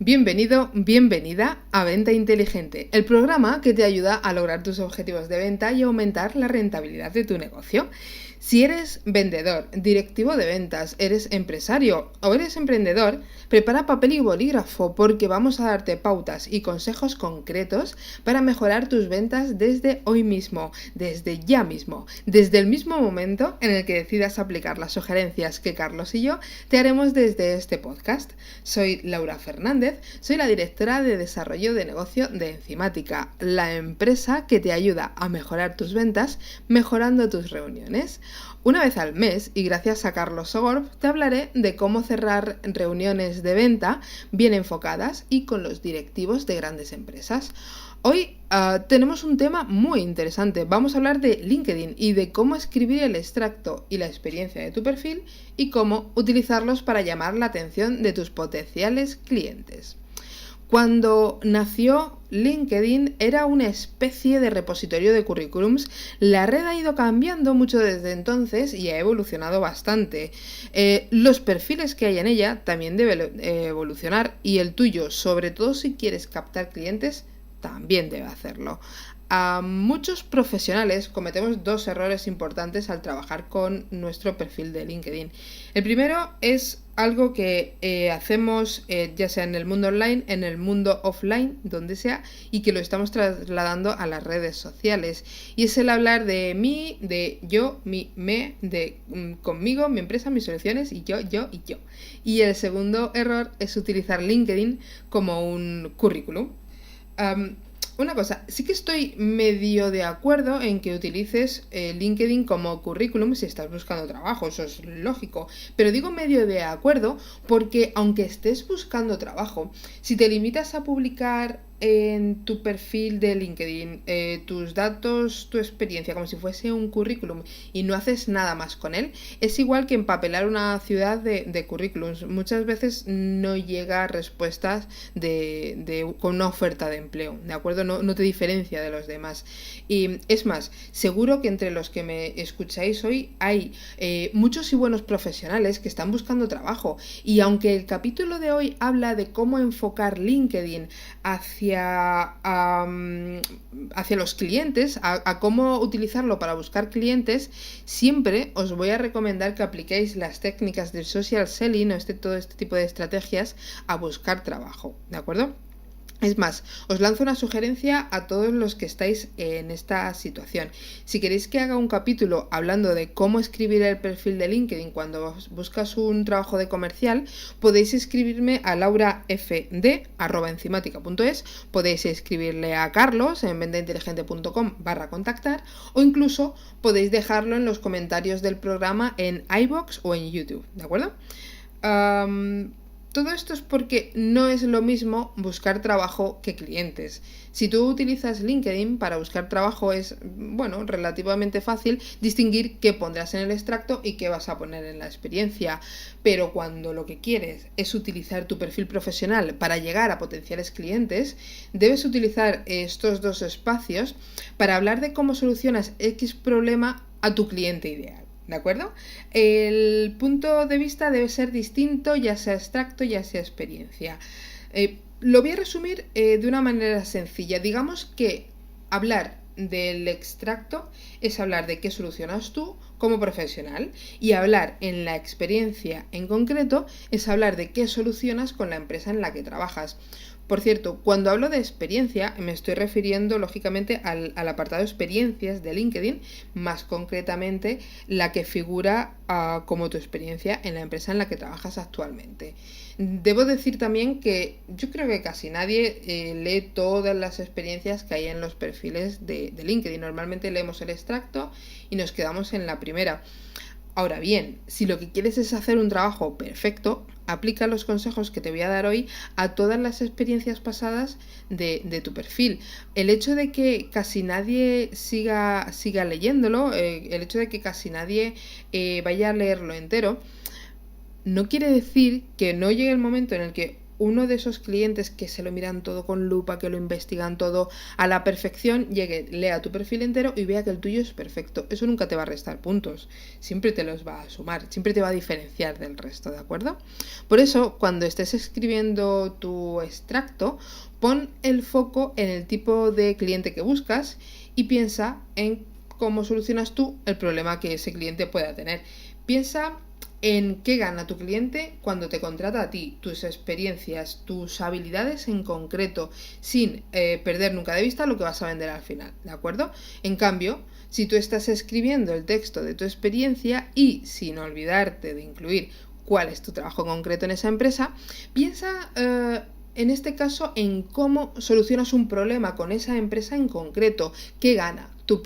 Bienvenido, bienvenida a Venta Inteligente, el programa que te ayuda a lograr tus objetivos de venta y aumentar la rentabilidad de tu negocio. Si eres vendedor, directivo de ventas, eres empresario o eres emprendedor, prepara papel y bolígrafo porque vamos a darte pautas y consejos concretos para mejorar tus ventas desde hoy mismo, desde ya mismo, desde el mismo momento en el que decidas aplicar las sugerencias que Carlos y yo te haremos desde este podcast. Soy Laura Fernández, soy la directora de desarrollo de negocio de Enzimática, la empresa que te ayuda a mejorar tus ventas mejorando tus reuniones. Una vez al mes, y gracias a Carlos Sogorb, te hablaré de cómo cerrar reuniones de venta bien enfocadas y con los directivos de grandes empresas. Hoy tenemos un tema muy interesante. Vamos a hablar de LinkedIn y de cómo escribir el extracto y la experiencia de tu perfil y cómo utilizarlos para llamar la atención de tus potenciales clientes. Cuando nació LinkedIn era una especie de repositorio de currículums. La red ha ido cambiando mucho desde entonces y ha evolucionado bastante. Los perfiles que hay en ella también deben evolucionar y el tuyo, sobre todo si quieres captar clientes, también debe hacerlo. A muchos profesionales cometemos dos errores importantes al trabajar con nuestro perfil de LinkedIn. El primero es algo que hacemos ya sea en el mundo online, en el mundo offline, donde sea, y que lo estamos trasladando a las redes sociales. Y es el hablar de mí, de yo, mi, me, de conmigo, mi empresa, mis soluciones, y yo, y yo. Y el segundo error es utilizar LinkedIn como un currículum. Una cosa, sí que estoy medio de acuerdo en que utilices LinkedIn como currículum si estás buscando trabajo, eso es lógico, pero digo medio de acuerdo porque aunque estés buscando trabajo, si te limitas a publicar en tu perfil de LinkedIn tus datos, tu experiencia, como si fuese un currículum y no haces nada más con él, es igual que empapelar una ciudad de currículums. Muchas veces no llega a respuestas con una oferta de empleo, ¿de acuerdo? No te diferencia de los demás. Y es más, seguro que entre los que me escucháis hoy hay muchos y buenos profesionales que están buscando trabajo, y aunque el capítulo de hoy habla de cómo enfocar LinkedIn hacia los clientes, a cómo utilizarlo para buscar clientes, siempre os voy a recomendar que apliquéis las técnicas del social selling o todo este tipo de estrategias a buscar trabajo, ¿de acuerdo? Es más, os lanzo una sugerencia a todos los que estáis en esta situación. Si queréis que haga un capítulo hablando de cómo escribir el perfil de LinkedIn cuando buscas un trabajo de comercial, podéis escribirme a laurafd@enzimatica.es, podéis escribirle a Carlos en ventainteligente.com/contactar o incluso podéis dejarlo en los comentarios del programa en iVoox o en YouTube, ¿de acuerdo? Todo esto es porque no es lo mismo buscar trabajo que clientes. Si tú utilizas LinkedIn para buscar trabajo es, relativamente fácil distinguir qué pondrás en el extracto y qué vas a poner en la experiencia. Pero cuando lo que quieres es utilizar tu perfil profesional para llegar a potenciales clientes, debes utilizar estos dos espacios para hablar de cómo solucionas X problema a tu cliente ideal. ¿De acuerdo? El punto de vista debe ser distinto, ya sea extracto, ya sea experiencia. Lo voy a resumir de una manera sencilla. Digamos que hablar del extracto es hablar de qué solucionas tú como profesional, y hablar en la experiencia en concreto es hablar de qué solucionas con la empresa en la que trabajas. Por cierto, cuando hablo de experiencia me estoy refiriendo lógicamente al apartado experiencias de LinkedIn, más concretamente la que figura como tu experiencia en la empresa en la que trabajas actualmente. Debo decir también que yo creo que casi nadie lee todas las experiencias que hay en los perfiles de LinkedIn. Normalmente leemos el extracto y nos quedamos en la primera. Ahora bien, si lo que quieres es hacer un trabajo perfecto, aplica los consejos que te voy a dar hoy a todas las experiencias pasadas de tu perfil. El hecho de que casi nadie siga leyéndolo, el hecho de que casi nadie vaya a leerlo entero, no quiere decir que no llegue el momento en el que uno de esos clientes que se lo miran todo con lupa, que lo investigan todo a la perfección, llegue, lea tu perfil entero y vea que el tuyo es perfecto. Eso nunca te va a restar puntos, siempre te los va a sumar, siempre te va a diferenciar del resto, ¿de acuerdo? Por eso, cuando estés escribiendo tu extracto, pon el foco en el tipo de cliente que buscas y piensa en cómo solucionas tú el problema que ese cliente pueda tener. Piensa en qué gana tu cliente cuando te contrata a ti, tus experiencias, tus habilidades en concreto, sin perder nunca de vista lo que vas a vender al final, ¿de acuerdo? En cambio, si tú estás escribiendo el texto de tu experiencia y sin olvidarte de incluir cuál es tu trabajo concreto en esa empresa, piensa en este caso en cómo solucionas un problema con esa empresa en concreto, qué gana tu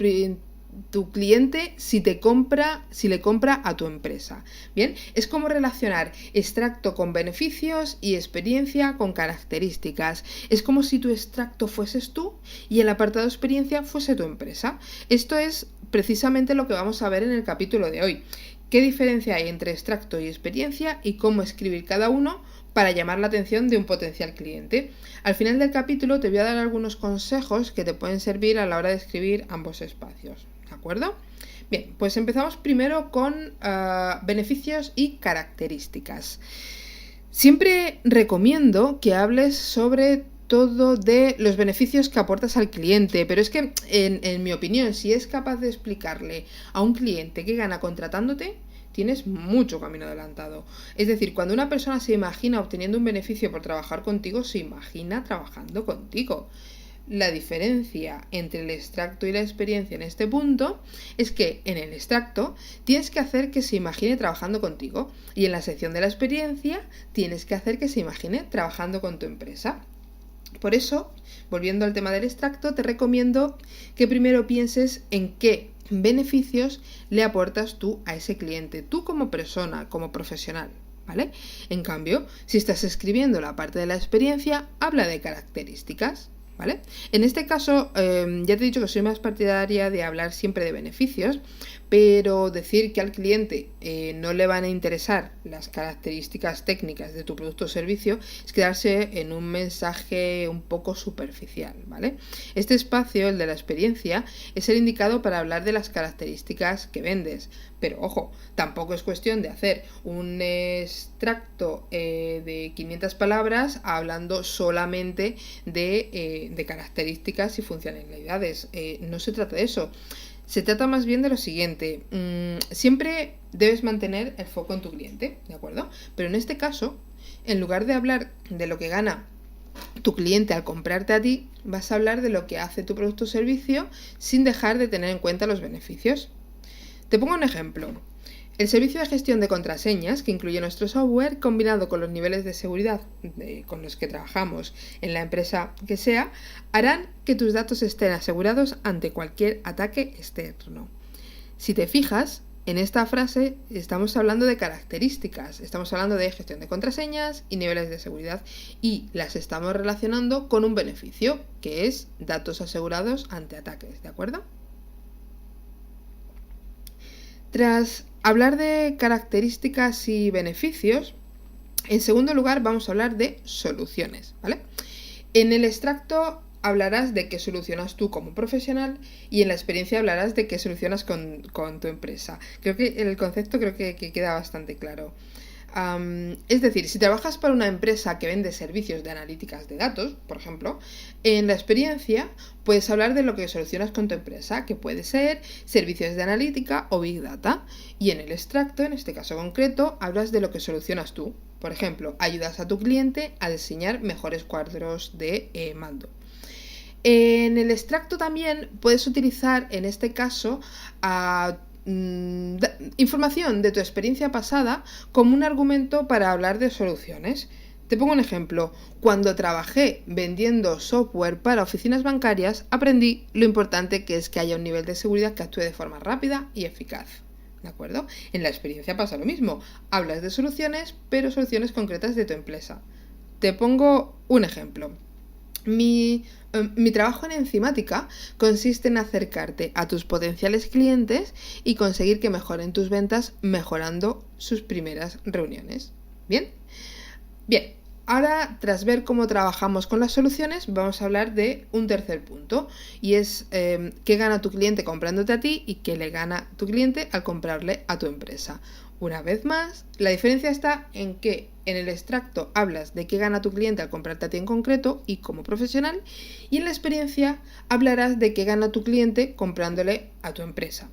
cliente si le compra a tu empresa. Bien, es como relacionar extracto con beneficios y experiencia con características. Es como si tu extracto fueses tú y el apartado experiencia fuese tu empresa. Esto es precisamente lo que vamos a ver en el capítulo de hoy. ¿Qué diferencia hay entre extracto y experiencia y cómo escribir cada uno para llamar la atención de un potencial cliente? Al final del capítulo te voy a dar algunos consejos que te pueden servir a la hora de escribir ambos espacios. ¿De acuerdo? Bien, pues empezamos primero con beneficios y características. Siempre recomiendo que hables sobre todo de los beneficios que aportas al cliente, pero es que, en mi opinión, si es capaz de explicarle a un cliente qué gana contratándote, tienes mucho camino adelantado. Es decir, cuando una persona se imagina obteniendo un beneficio por trabajar contigo, se imagina trabajando contigo. La diferencia entre el extracto y la experiencia en este punto es que en el extracto tienes que hacer que se imagine trabajando contigo y en la sección de la experiencia tienes que hacer que se imagine trabajando con tu empresa. Por eso, volviendo al tema del extracto, te recomiendo que primero pienses en qué beneficios le aportas tú a ese cliente, tú como persona, como profesional, ¿vale? En cambio, si estás escribiendo la parte de la experiencia, habla de características, ¿vale? En este caso, ya te he dicho que soy más partidaria de hablar siempre de beneficios, pero decir que al cliente no le van a interesar las características técnicas de tu producto o servicio es quedarse en un mensaje un poco superficial, ¿vale? Este espacio, el de la experiencia, es el indicado para hablar de las características que vendes, pero ojo, tampoco es cuestión de hacer un extracto de 500 palabras hablando solamente de características y funcionalidades. No se trata de eso. Se trata más bien de lo siguiente, siempre debes mantener el foco en tu cliente, ¿de acuerdo? Pero en este caso, en lugar de hablar de lo que gana tu cliente al comprarte a ti, vas a hablar de lo que hace tu producto o servicio sin dejar de tener en cuenta los beneficios. Te pongo un ejemplo. El servicio de gestión de contraseñas que incluye nuestro software, combinado con los niveles de seguridad con los que trabajamos en la empresa que sea, harán que tus datos estén asegurados ante cualquier ataque externo. Si te fijas, en esta frase estamos hablando de características, estamos hablando de gestión de contraseñas y niveles de seguridad y las estamos relacionando con un beneficio, que es datos asegurados ante ataques, ¿de acuerdo? Tras hablar de características y beneficios, en segundo lugar vamos a hablar de soluciones, ¿vale? En el extracto hablarás de qué solucionas tú como profesional y en la experiencia hablarás de qué solucionas con tu empresa. Creo que el concepto que queda bastante claro. Es decir, si trabajas para una empresa que vende servicios de analíticas de datos, por ejemplo, en la experiencia puedes hablar de lo que solucionas con tu empresa, que puede ser servicios de analítica o Big Data. Y en el extracto, en este caso concreto, hablas de lo que solucionas tú. Por ejemplo, ayudas a tu cliente a diseñar mejores cuadros de mando. En el extracto también puedes utilizar, en este caso, información de tu experiencia pasada como un argumento para hablar de soluciones. Te pongo un ejemplo. Cuando trabajé vendiendo software para oficinas bancarias, aprendí lo importante que es que haya un nivel de seguridad que actúe de forma rápida y eficaz. ¿De acuerdo? En la experiencia pasa lo mismo. Hablas de soluciones, pero soluciones concretas de tu empresa. Te pongo un ejemplo. Mi trabajo en Enzimática consiste en acercarte a tus potenciales clientes y conseguir que mejoren tus ventas mejorando sus primeras reuniones. ¿Bien? Bien, Ahora, tras ver cómo trabajamos con las soluciones, vamos a hablar de un tercer punto y es qué gana tu cliente comprándote a ti y qué le gana tu cliente al comprarle a tu empresa. Una vez más, la diferencia está en que en el extracto hablas de qué gana tu cliente al comprarte a ti en concreto y como profesional, y en la experiencia hablarás de qué gana tu cliente comprándole a tu empresa.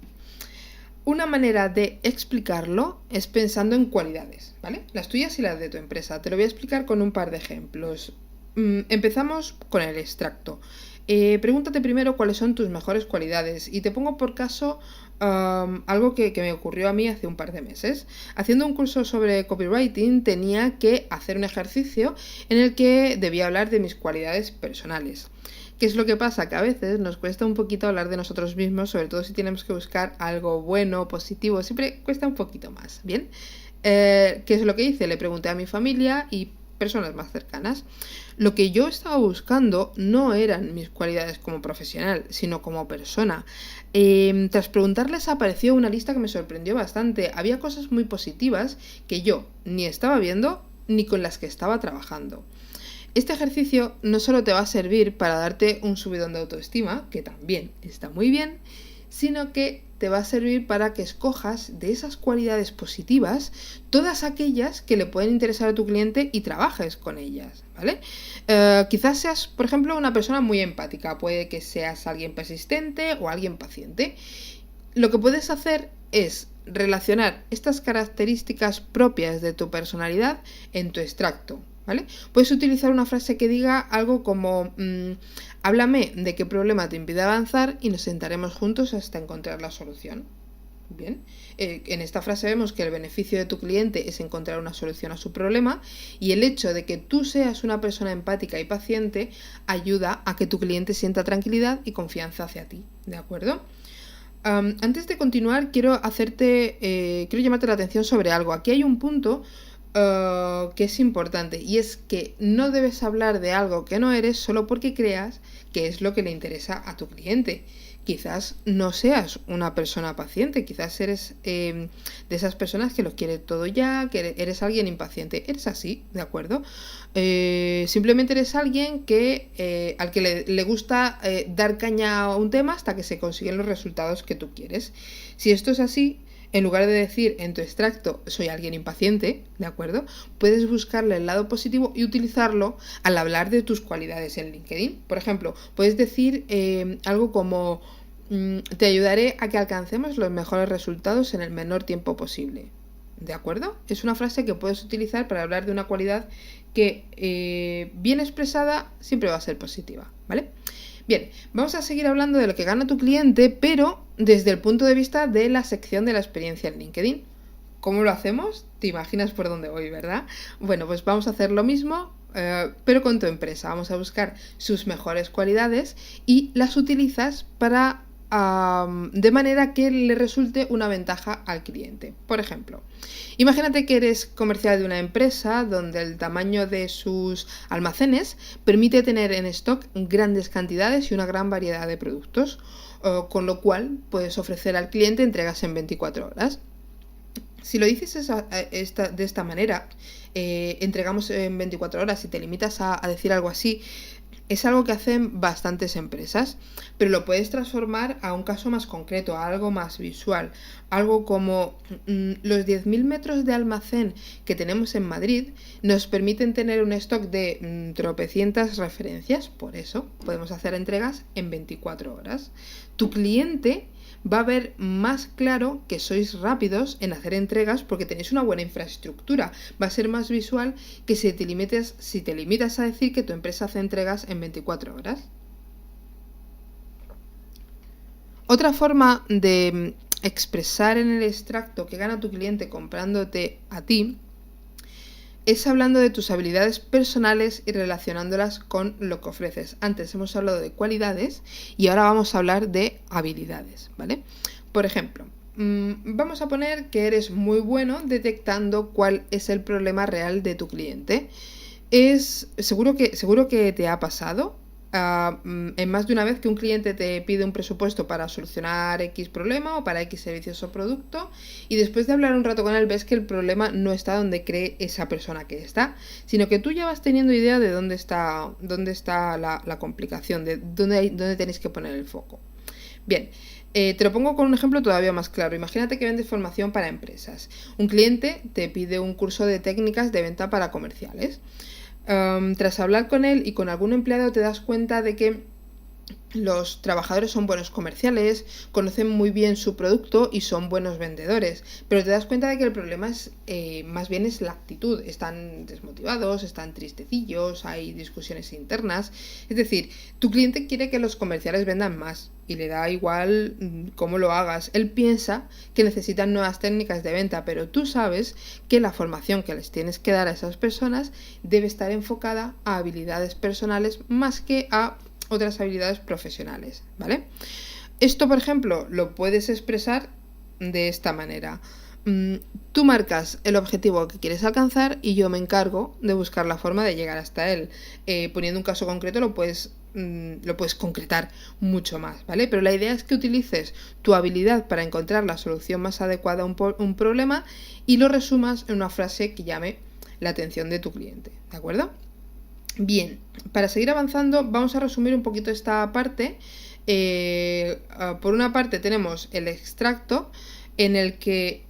Una manera de explicarlo es pensando en cualidades, ¿vale? Las tuyas y las de tu empresa. Te lo voy a explicar con un par de ejemplos. Empezamos con el extracto. Pregúntate primero cuáles son tus mejores cualidades y te pongo por caso algo que me ocurrió a mí hace un par de meses. Haciendo un curso sobre copywriting tenía que hacer un ejercicio en el que debía hablar de mis cualidades personales. ¿Qué es lo que pasa? Que a veces nos cuesta un poquito hablar de nosotros mismos, sobre todo si tenemos que buscar algo bueno, positivo, siempre cuesta un poquito más, ¿bien? ¿Qué es lo que hice? Le pregunté a mi familia y personas más cercanas. Lo que yo estaba buscando no eran mis cualidades como profesional, sino como persona. Tras preguntarles apareció una lista que me sorprendió bastante. Había cosas muy positivas que yo ni estaba viendo ni con las que estaba trabajando. Este ejercicio no solo te va a servir para darte un subidón de autoestima, que también está muy bien, sino que te va a servir para que escojas de esas cualidades positivas todas aquellas que le pueden interesar a tu cliente y trabajes con ellas, ¿vale? Quizás seas, por ejemplo, una persona muy empática, puede que seas alguien persistente o alguien paciente. Lo que puedes hacer es relacionar estas características propias de tu personalidad en tu extracto, ¿vale? Puedes utilizar una frase que diga algo como háblame de qué problema te impide avanzar y nos sentaremos juntos hasta encontrar la solución. Bien, en esta frase vemos que el beneficio de tu cliente es encontrar una solución a su problema y el hecho de que tú seas una persona empática y paciente ayuda a que tu cliente sienta tranquilidad y confianza hacia ti, ¿de acuerdo? Antes de continuar, quiero llamarte la atención sobre algo. Aquí hay un punto que es importante y es que no debes hablar de algo que no eres solo porque creas que es lo que le interesa a tu cliente. Quizás no seas una persona paciente, quizás eres de esas personas que lo quiere todo ya, que eres alguien impaciente. Eres así, ¿de acuerdo? Simplemente eres alguien al que le gusta dar caña a un tema hasta que se consiguen los resultados que tú quieres. Si esto es así, en lugar de decir en tu extracto soy alguien impaciente, ¿de acuerdo? Puedes buscarle el lado positivo y utilizarlo al hablar de tus cualidades en LinkedIn. Por ejemplo, puedes decir algo como te ayudaré a que alcancemos los mejores resultados en el menor tiempo posible. ¿De acuerdo? Es una frase que puedes utilizar para hablar de una cualidad que bien expresada siempre va a ser positiva, ¿vale? Bien, vamos a seguir hablando de lo que gana tu cliente, pero desde el punto de vista de la sección de la experiencia en LinkedIn. ¿Cómo lo hacemos? Te imaginas por dónde voy, ¿verdad? Bueno, pues vamos a hacer lo mismo, pero con tu empresa. Vamos a buscar sus mejores cualidades y las utilizas de manera que le resulte una ventaja al cliente. Por ejemplo, imagínate que eres comercial de una empresa donde el tamaño de sus almacenes permite tener en stock grandes cantidades y una gran variedad de productos, con lo cual puedes ofrecer al cliente entregas en 24 horas. Si lo dices de esta manera, entregamos en 24 horas y te limitas a decir algo así, es algo que hacen bastantes empresas, pero lo puedes transformar a un caso más concreto, a algo más visual. Algo como los 10.000 metros de almacén que tenemos en Madrid nos permiten tener un stock de tropecientas referencias, por eso podemos hacer entregas en 24 horas. Tu cliente va a ver más claro que sois rápidos en hacer entregas porque tenéis una buena infraestructura. Va a ser más visual que si te limitas a decir que tu empresa hace entregas en 24 horas. Otra forma de expresar en el extracto que gana tu cliente comprándote a ti es hablando de tus habilidades personales y relacionándolas con lo que ofreces. Antes hemos hablado de cualidades y ahora vamos a hablar de habilidades, ¿vale? Por ejemplo, vamos a poner que eres muy bueno detectando cuál es el problema real de tu cliente. Seguro que te ha pasado en más de una vez que un cliente te pide un presupuesto para solucionar X problema o para X servicios o producto, y después de hablar un rato con él ves que el problema no está donde cree esa persona que está, sino que tú ya vas teniendo idea de dónde está la complicación, de dónde tenéis que poner el foco. Bien, te lo pongo con un ejemplo todavía más claro. Imagínate que vendes formación para empresas. Un cliente te pide un curso de técnicas de venta para comerciales. Tras hablar con él y con algún empleado te das cuenta de que los trabajadores son buenos comerciales, conocen muy bien su producto y son buenos vendedores, pero te das cuenta de que el problema es más bien es la actitud. Están desmotivados, están tristecillos, hay discusiones internas. Es decir, tu cliente quiere que los comerciales vendan más y le da igual cómo lo hagas. Él piensa que necesitan nuevas técnicas de venta, pero tú sabes que la formación que les tienes que dar a esas personas debe estar enfocada a habilidades personales más que a otras habilidades profesionales, ¿vale? Esto, por ejemplo, lo puedes expresar de esta manera. Tú marcas el objetivo que quieres alcanzar y yo me encargo de buscar la forma de llegar hasta él. Poniendo un caso concreto lo puedes concretar mucho más, ¿vale? Pero la idea es que utilices tu habilidad para encontrar la solución más adecuada a un problema y lo resumas en una frase que llame la atención de tu cliente, ¿de acuerdo? Bien, para seguir avanzando vamos a resumir un poquito esta parte. Por una parte tenemos el extracto en el que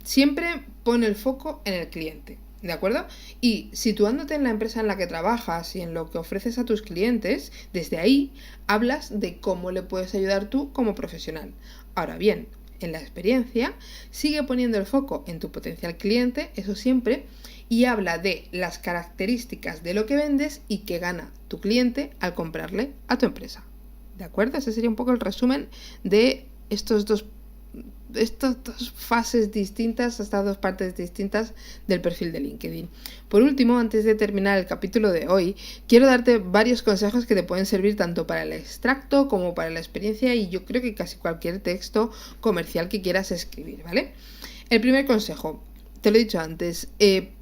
siempre pone el foco en el cliente, ¿de acuerdo? Y situándote en la empresa en la que trabajas y en lo que ofreces a tus clientes, desde ahí hablas de cómo le puedes ayudar tú como profesional. Ahora bien, en la experiencia sigue poniendo el foco en tu potencial cliente, eso siempre, y habla de las características de lo que vendes y que gana tu cliente al comprarle a tu empresa. ¿De acuerdo? Ese sería un poco el resumen de estas dos fases distintas, estas dos partes distintas del perfil de LinkedIn. Por último, antes de terminar el capítulo de hoy, quiero darte varios consejos que te pueden servir tanto para el extracto como para la experiencia y yo creo que casi cualquier texto comercial que quieras escribir, ¿vale? El primer consejo, te lo he dicho antes,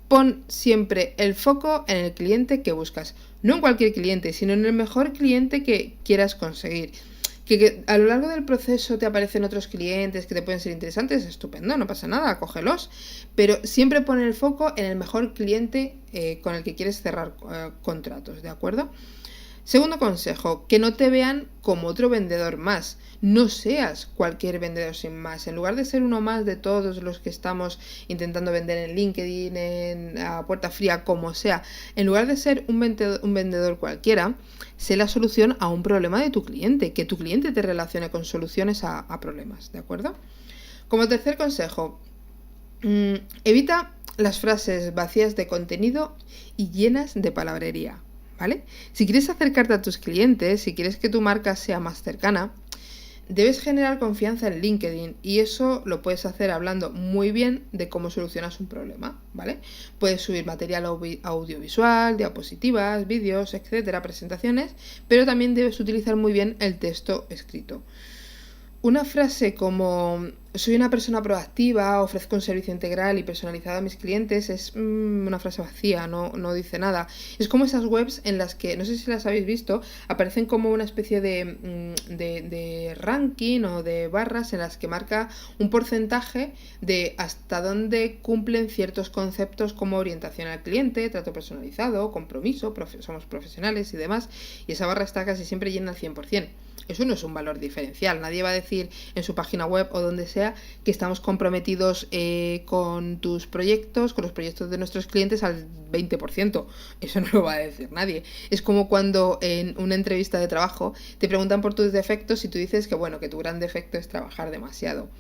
pon siempre el foco en el cliente que buscas. No en cualquier cliente, sino en el mejor cliente que quieras conseguir. Que a lo largo del proceso te aparecen otros clientes que te pueden ser interesantes, estupendo, no pasa nada, cógelos. Pero siempre pon el foco en el mejor cliente con el que quieres cerrar contratos, ¿de acuerdo? Segundo consejo, que no te vean como otro vendedor más. No seas cualquier vendedor sin más. En lugar de ser uno más de todos los que estamos intentando vender en LinkedIn, en a puerta fría, como sea, en lugar de ser un vendedor cualquiera, sé la solución a un problema de tu cliente. Que tu cliente te relacione con soluciones a problemas, ¿de acuerdo? Como tercer consejo, evita las frases vacías de contenido y llenas de palabrería. ¿Vale? Si quieres acercarte a tus clientes, si quieres que tu marca sea más cercana, debes generar confianza en LinkedIn y eso lo puedes hacer hablando muy bien de cómo solucionas un problema, ¿vale? Puedes subir material audiovisual, diapositivas, vídeos, etcétera, presentaciones, pero también debes utilizar muy bien el texto escrito. Una frase como soy una persona proactiva, ofrezco un servicio integral y personalizado a mis clientes es una frase vacía, no dice nada. Es como esas webs en las que, no sé si las habéis visto, aparecen como una especie de ranking o de barras en las que marca un porcentaje de hasta dónde cumplen ciertos conceptos como orientación al cliente, trato personalizado, compromiso, somos profesionales y demás, y esa barra está casi siempre llena al 100%. Eso no es un valor diferencial. Nadie va a decir en su página web o donde sea que estamos comprometidos con tus proyectos, con los proyectos de nuestros clientes al 20%. Eso no lo va a decir nadie. Es como cuando en una entrevista de trabajo te preguntan por tus defectos y tú dices que bueno, que tu gran defecto es trabajar demasiado.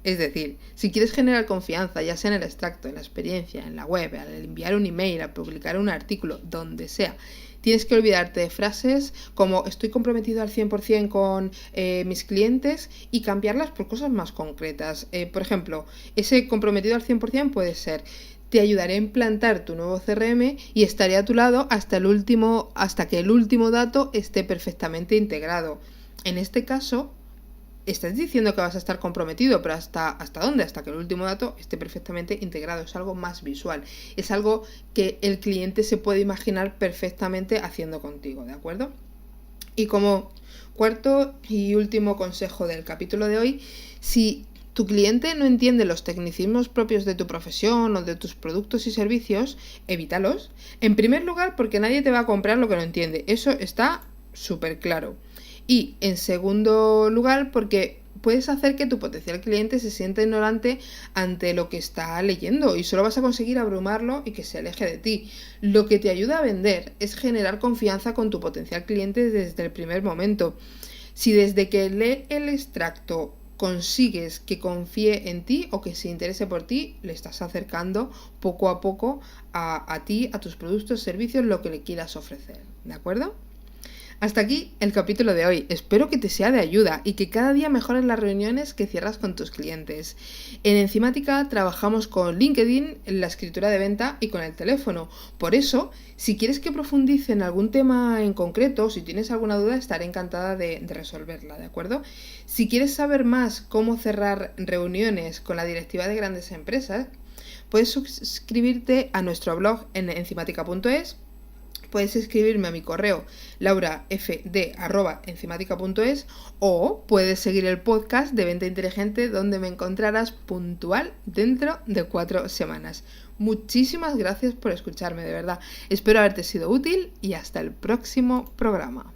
Es decir, si quieres generar confianza, ya sea en el extracto, en la experiencia, en la web, al enviar un email, al publicar un artículo, donde sea, tienes que olvidarte de frases como estoy comprometido al 100% con mis clientes y cambiarlas por cosas más concretas. Por ejemplo, ese comprometido al 100% puede ser te ayudaré a implantar tu nuevo CRM y estaré a tu lado hasta que el último dato esté perfectamente integrado. En este caso, estás diciendo que vas a estar comprometido, pero ¿hasta dónde? Hasta que el último dato esté perfectamente integrado. Es algo más visual. Es algo que el cliente se puede imaginar perfectamente haciendo contigo, ¿de acuerdo? Y como cuarto y último consejo del capítulo de hoy, si tu cliente no entiende los tecnicismos propios de tu profesión o de tus productos y servicios, evítalos. En primer lugar, porque nadie te va a comprar lo que no entiende. Eso está súper claro. Y en segundo lugar, porque puedes hacer que tu potencial cliente se sienta ignorante ante lo que está leyendo y solo vas a conseguir abrumarlo y que se aleje de ti. Lo que te ayuda a vender es generar confianza con tu potencial cliente desde el primer momento. Si desde que lee el extracto consigues que confíe en ti o que se interese por ti, le estás acercando poco a poco a ti, a tus productos, servicios, lo que le quieras ofrecer. ¿De acuerdo? Hasta aquí el capítulo de hoy. Espero que te sea de ayuda y que cada día mejores las reuniones que cierras con tus clientes. En Enzimática trabajamos con LinkedIn, la escritura de venta y con el teléfono. Por eso, si quieres que profundice en algún tema en concreto, si tienes alguna duda, estaré encantada de resolverla, ¿de acuerdo? Si quieres saber más cómo cerrar reuniones con la directiva de grandes empresas, puedes suscribirte a nuestro blog en enzimática.es. Puedes escribirme a mi correo laurafd@enzimatica.es o puedes seguir el podcast de Venta Inteligente, donde me encontrarás puntual dentro de 4 semanas. Muchísimas gracias por escucharme, de verdad. Espero haberte sido útil y hasta el próximo programa.